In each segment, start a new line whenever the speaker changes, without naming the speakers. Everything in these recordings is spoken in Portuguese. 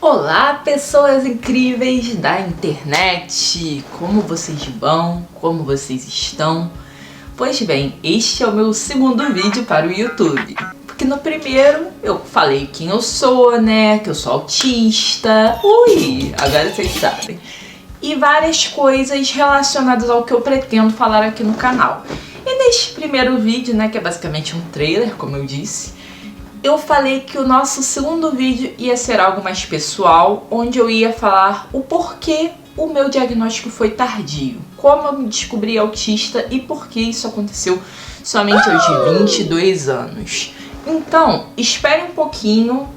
Olá, pessoas incríveis da internet! Como vocês vão? Como vocês estão? Pois bem, este é o meu segundo vídeo para o YouTube. Porque no primeiro eu falei quem eu sou, né? Que eu sou autista. Ui, agora vocês sabem. E várias coisas relacionadas ao que eu pretendo falar aqui no canal. E neste primeiro vídeo, né, que é basicamente um trailer, como eu disse, eu falei que o nosso segundo vídeo ia ser algo mais pessoal, onde eu ia falar o porquê o meu diagnóstico foi tardio, como eu me descobri autista e por que isso aconteceu somente aos 22 anos. Então, espere um pouquinho,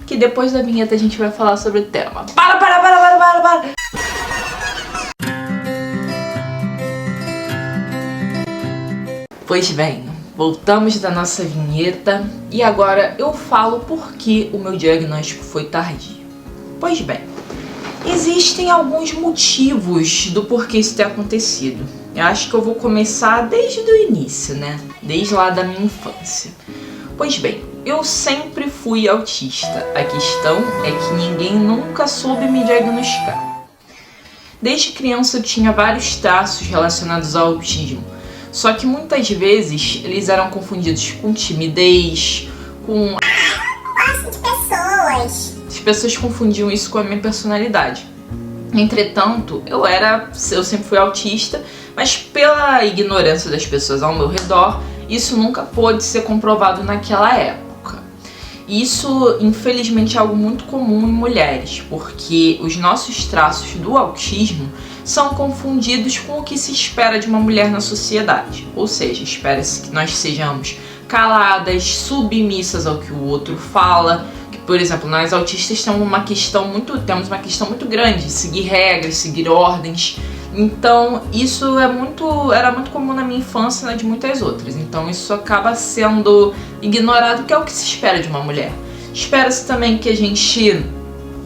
que depois da vinheta a gente vai falar sobre o tema. Para! Pois bem, voltamos da nossa vinheta e agora eu falo por que o meu diagnóstico foi tardio. Pois bem, existem alguns motivos do porquê isso ter acontecido. Eu acho que eu vou começar desde o início, né? Desde lá da minha infância. Pois bem, eu sempre fui autista. A questão é que ninguém nunca soube me diagnosticar. Desde criança eu tinha vários traços relacionados ao autismo. Só que muitas vezes eles eram confundidos com timidez, com...
gosto de pessoas.
As pessoas confundiam isso com a minha personalidade. Entretanto, eu sempre fui autista, mas pela ignorância das pessoas ao meu redor, isso nunca pôde ser comprovado naquela época. Isso, infelizmente, é algo muito comum em mulheres, porque os nossos traços do autismo são confundidos com o que se espera de uma mulher na sociedade. Ou seja, espera-se que nós sejamos caladas, submissas ao que o outro fala. Que, por exemplo, nós autistas temos uma questão muito grande de seguir regras, seguir ordens. Então, isso era muito comum na minha infância e na de muitas outras. Então, isso acaba sendo ignorado, que é o que se espera de uma mulher. Espera-se também que a gente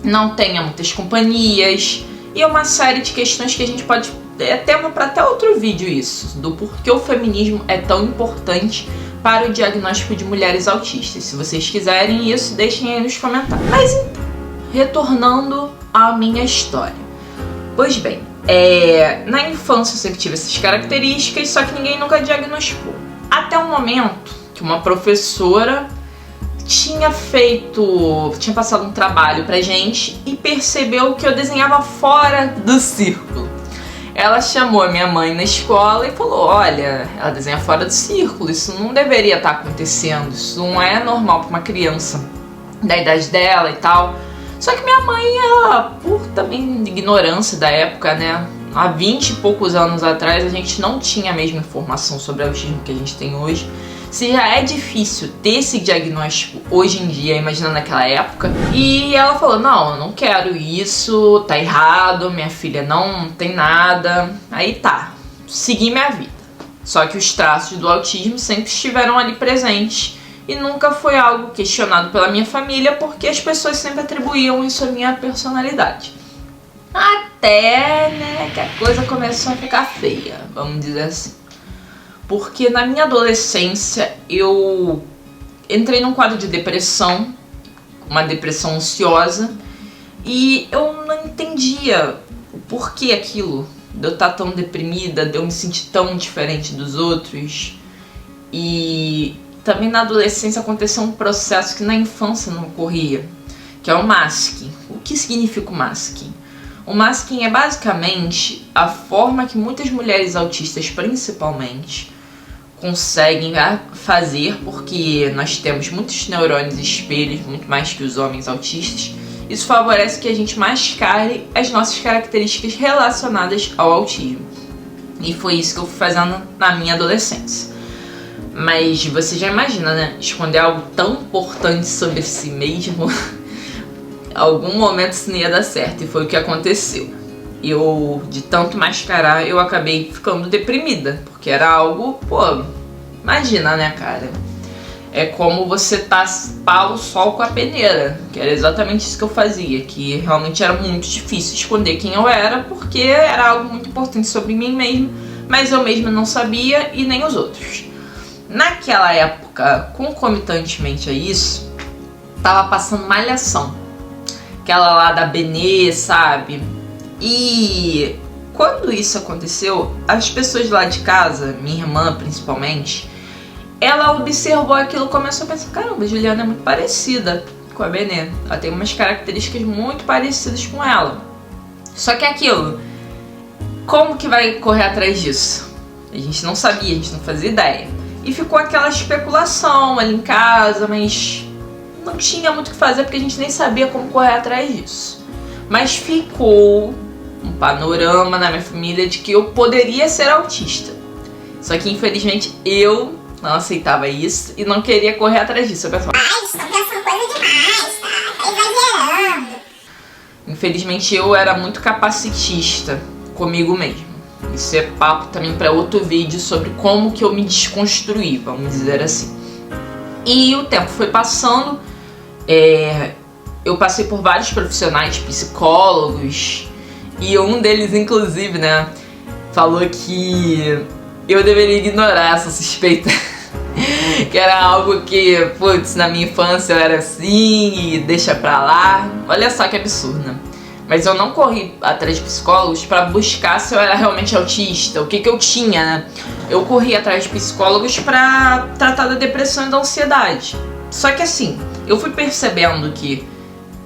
não tenha muitas companhias. E uma série de questões que a gente pode... É tema para até outro vídeo isso, do porquê o feminismo é tão importante para o diagnóstico de mulheres autistas. Se vocês quiserem isso, deixem aí nos comentários. Mas então, retornando à minha história. Pois bem, na infância eu sempre tive essas características, só que ninguém nunca diagnosticou. Até o momento que uma professora tinha passado um trabalho pra gente e percebeu que eu desenhava fora do círculo. Ela chamou a minha mãe na escola e falou: olha, ela desenha fora do círculo, isso não deveria estar acontecendo, isso não é normal pra uma criança da idade dela e tal. Só que minha mãe, ela, por também ignorância da época, né, há 20 e poucos anos atrás, a gente não tinha a mesma informação sobre autismo que a gente tem hoje. Se já é difícil ter esse diagnóstico hoje em dia, imaginando naquela época. E ela falou: não, eu não quero isso, tá errado, minha filha não tem nada. Aí tá, segui minha vida. Só que os traços do autismo sempre estiveram ali presentes e nunca foi algo questionado pela minha família, porque as pessoas sempre atribuíam isso à minha personalidade. Até, né, que a coisa começou a ficar feia, vamos dizer assim. Porque na minha adolescência eu entrei num quadro de depressão, uma depressão ansiosa, e eu não entendia o porquê aquilo, de eu estar tão deprimida, de eu me sentir tão diferente dos outros. E também na adolescência aconteceu um processo que na infância não ocorria, que é o masking. O que significa o masking? O masking é basicamente a forma que muitas mulheres autistas, principalmente, conseguem fazer, porque nós temos muitos neurônios espelhos, muito mais que os homens autistas. Isso favorece que a gente mascare as nossas características relacionadas ao autismo. E foi isso que eu fui fazendo na minha adolescência. Mas você já imagina, né? Esconder algo tão importante sobre si mesmo. Algum momento isso não ia dar certo, e foi o que aconteceu. Eu, de tanto mascarar, eu acabei ficando deprimida, porque era algo, pô, imagina, né, cara? É como você tampar o sol com a peneira, que era exatamente isso que eu fazia, que realmente era muito difícil esconder quem eu era, porque era algo muito importante sobre mim mesmo, mas eu mesma não sabia e nem os outros. Naquela época, concomitantemente a isso, tava passando Malhação. aquela lá da Benê, sabe? E quando isso aconteceu, as pessoas lá de casa, minha irmã principalmente, ela observou aquilo e começou a pensar, caramba, a Juliana é muito parecida com a Benê. Ela tem umas características muito parecidas com ela. Só que aquilo, como que vai correr atrás disso? A gente não sabia, a gente não fazia ideia. E ficou aquela especulação ali em casa, mas não tinha muito o que fazer porque a gente nem sabia como correr atrás disso. Mas ficou um panorama na minha família de que eu poderia ser autista. Só que infelizmente eu não aceitava isso e não queria correr atrás disso. Eu pensava,
Estão pensando coisa demais, tá exagerando.
Infelizmente eu era muito capacitista comigo mesmo. Isso é papo também para outro vídeo sobre como que eu me desconstruí, vamos dizer assim. E o tempo foi passando, eu passei por vários profissionais, psicólogos, e um deles inclusive, né, falou que eu deveria ignorar essa suspeita. Que era algo que, putz, na minha infância eu era assim e deixa pra lá. Olha só que absurdo, né? Mas eu não corri atrás de psicólogos pra buscar se eu era realmente autista, o que eu tinha, né? Eu corri atrás de psicólogos pra tratar da depressão e da ansiedade. Só que assim, eu fui percebendo que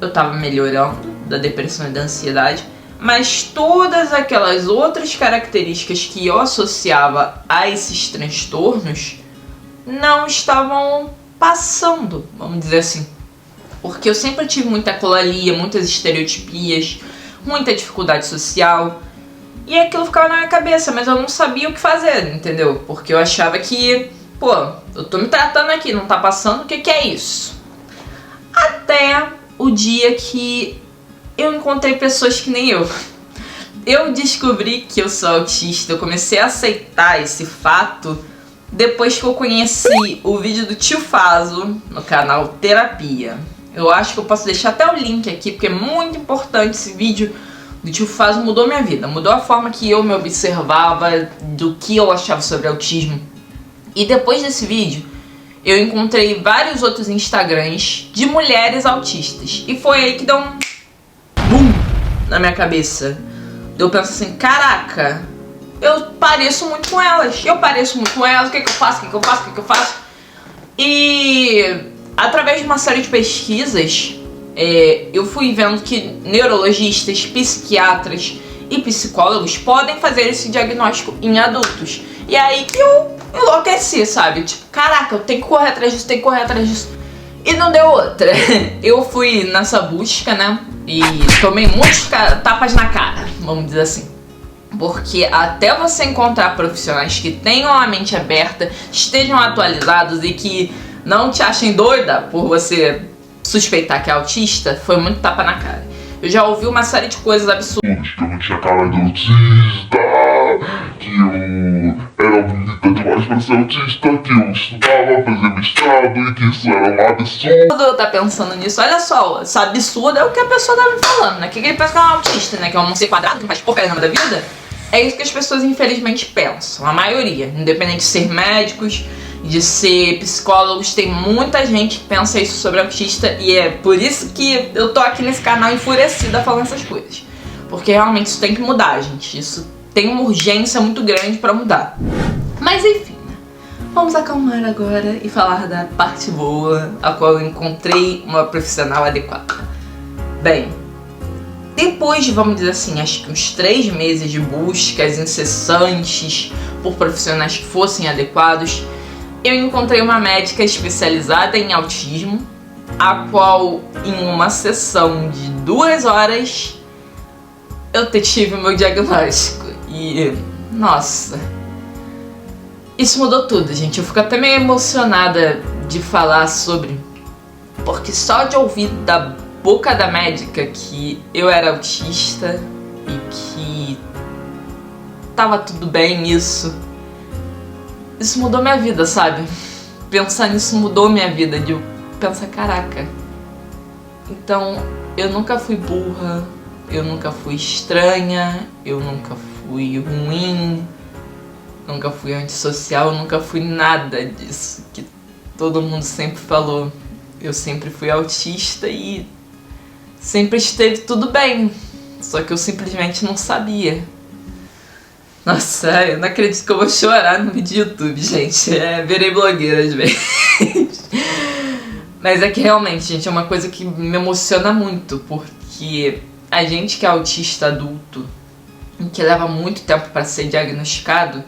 eu tava melhorando da depressão e da ansiedade, mas todas aquelas outras características que eu associava a esses transtornos não estavam passando, vamos dizer assim. Porque eu sempre tive muita colalia, muitas estereotipias, muita dificuldade social. E aquilo ficava na minha cabeça, mas eu não sabia o que fazer, entendeu? Porque eu achava que, pô, eu tô me tratando aqui, não tá passando, o que é isso? Até o dia que eu encontrei pessoas que nem eu. Eu descobri que eu sou autista, eu comecei a aceitar esse fato depois que eu conheci o vídeo do Tio Faso no canal Terapia. Eu acho que eu posso deixar até o link aqui, porque é muito importante esse vídeo do Tio Faso, mudou minha vida. Mudou a forma que eu me observava, do que eu achava sobre autismo. E depois desse vídeo, eu encontrei vários outros Instagrams de mulheres autistas. E foi aí que deu um boom na minha cabeça. Eu penso assim, caraca, eu pareço muito com elas. O que eu faço? E através de uma série de pesquisas, eu fui vendo que neurologistas, psiquiatras e psicólogos podem fazer esse diagnóstico em adultos. E aí que eu enlouqueci, sabe? Tipo, caraca, eu tenho que correr atrás disso. E não deu outra. Eu fui nessa busca, né? E tomei muitos tapas na cara, vamos dizer assim. Porque até você encontrar profissionais que tenham a mente aberta, estejam atualizados e que não te achem doida por você suspeitar que é autista, foi muito tapa na cara. Eu já ouvi uma série de coisas absurdas.
Que eu não tinha cara de autista, que eu era bonita demais pra ser autista, que eu estudava, fazia mestrado e que isso era um absurdo.
Quando eu tá pensando nisso, olha só, esse absurdo é o que a pessoa tá me falando, né? Que ele pensa que é um autista, né? Que é um ser quadrado, que não faz porcaria da vida. É isso que as pessoas infelizmente pensam, a maioria. Independente de ser médicos, de ser psicólogos, tem muita gente que pensa isso sobre autista. E é por isso que eu tô aqui nesse canal enfurecida falando essas coisas. Porque realmente isso tem que mudar, gente. Isso tem uma urgência muito grande pra mudar. Mas enfim, né? Vamos acalmar agora e falar da parte boa, a qual eu encontrei uma profissional adequada. Bem, depois de, vamos dizer assim, acho que uns 3 meses de buscas incessantes por profissionais que fossem adequados, eu encontrei uma médica especializada em autismo, a qual, em uma sessão de 2 horas, eu tive o meu diagnóstico. E, nossa, isso mudou tudo, gente. Eu fico até meio emocionada de falar sobre, porque só de ouvir da boca da médica que eu era autista e que tava tudo bem nisso, isso mudou minha vida, sabe? Pensar nisso mudou minha vida, de eu pensar, caraca, então eu nunca fui burra, eu nunca fui estranha, eu nunca fui ruim, nunca fui antissocial, eu nunca fui nada disso que todo mundo sempre falou. Eu sempre fui autista e sempre esteve tudo bem, só que eu simplesmente não sabia. Nossa, eu não acredito que eu vou chorar no vídeo do YouTube, gente. Virei blogueira às vezes. Mas é que realmente, gente, é uma coisa que me emociona muito, porque a gente que é autista adulto e que leva muito tempo para ser diagnosticado,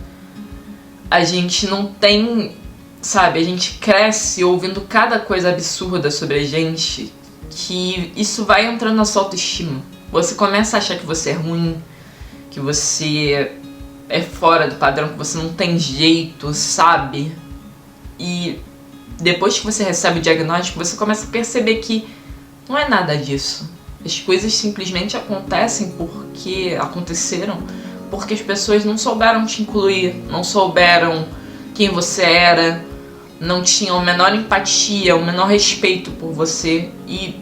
a gente não tem, sabe, a gente cresce ouvindo cada coisa absurda sobre a gente, que isso vai entrando na sua autoestima. Você começa a achar que você é ruim, que você é fora do padrão, que você não tem jeito, sabe? E depois que você recebe o diagnóstico, você começa a perceber que não é nada disso. As coisas simplesmente acontecem porque aconteceram, porque as pessoas não souberam te incluir, não souberam quem você era, não tinham a menor empatia, o menor respeito por você. E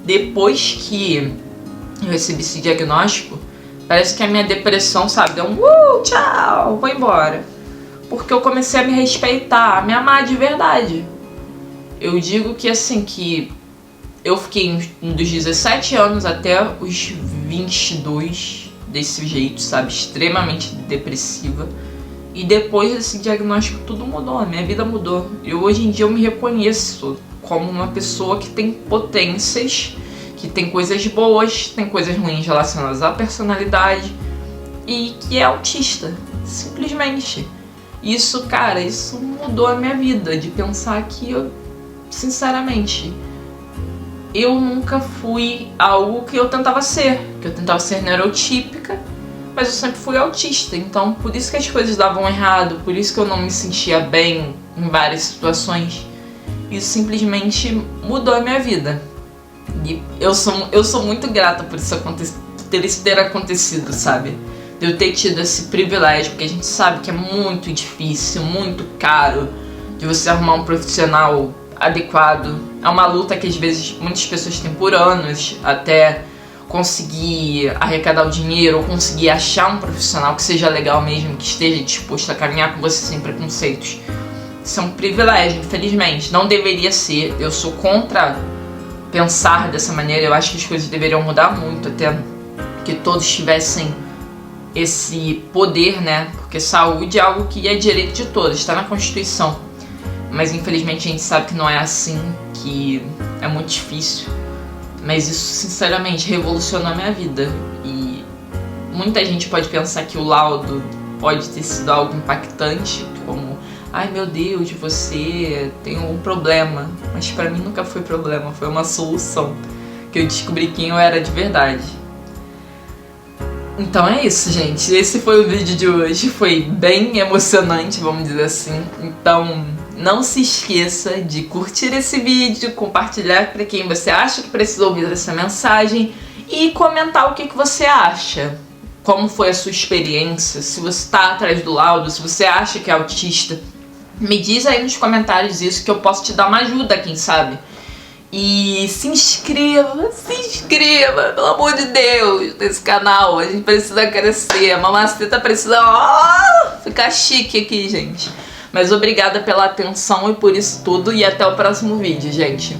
depois que eu recebi esse diagnóstico, parece que a minha depressão, sabe, deu um tchau, vou embora. Porque eu comecei a me respeitar, a me amar de verdade. Eu digo que assim, que eu fiquei dos 17 anos até os 22 desse jeito, sabe, extremamente depressiva. E depois desse diagnóstico tudo mudou, a minha vida mudou. E hoje em dia eu me reconheço como uma pessoa que tem potências, que tem coisas boas, tem coisas ruins relacionadas à personalidade e que é autista, simplesmente. Isso, cara, isso mudou a minha vida, de pensar que eu, sinceramente, eu nunca fui algo que eu tentava ser, neurotípica, mas eu sempre fui autista, então por isso que as coisas davam errado, por isso que eu não me sentia bem em várias situações. Isso simplesmente mudou a minha vida. E eu sou muito grata por isso ter acontecido, sabe? De eu ter tido esse privilégio, porque a gente sabe que é muito difícil, muito caro de você arrumar um profissional adequado. É uma luta que às vezes muitas pessoas têm por anos até conseguir arrecadar o dinheiro ou conseguir achar um profissional que seja legal mesmo, que esteja disposto a caminhar com você sem preconceitos. Isso é um privilégio, infelizmente. Não deveria ser. Eu sou contra pensar dessa maneira. Eu acho que as coisas deveriam mudar muito, até que todos tivessem esse poder, né? Porque saúde é algo que é direito de todos, está na Constituição. Mas infelizmente a gente sabe que não é assim, que é muito difícil. Mas isso, sinceramente, revolucionou a minha vida. E muita gente pode pensar que o laudo pode ter sido algo impactante, como: ai meu Deus, você tem algum problema. Mas pra mim nunca foi problema, foi uma solução, que eu descobri quem eu era de verdade. Então é isso, gente. Esse foi o vídeo de hoje. Foi bem emocionante, vamos dizer assim. Então não se esqueça de curtir esse vídeo, compartilhar para quem você acha que precisa ouvir essa mensagem e comentar o que você acha. Como foi a sua experiência, se você está atrás do laudo, se você acha que é autista. Me diz aí nos comentários isso, que eu posso te dar uma ajuda, quem sabe. E se inscreva, pelo amor de Deus, nesse canal. A gente precisa crescer, a Mamacita precisa ficar chique aqui, gente. Mas obrigada pela atenção e por isso tudo, e até o próximo vídeo, gente.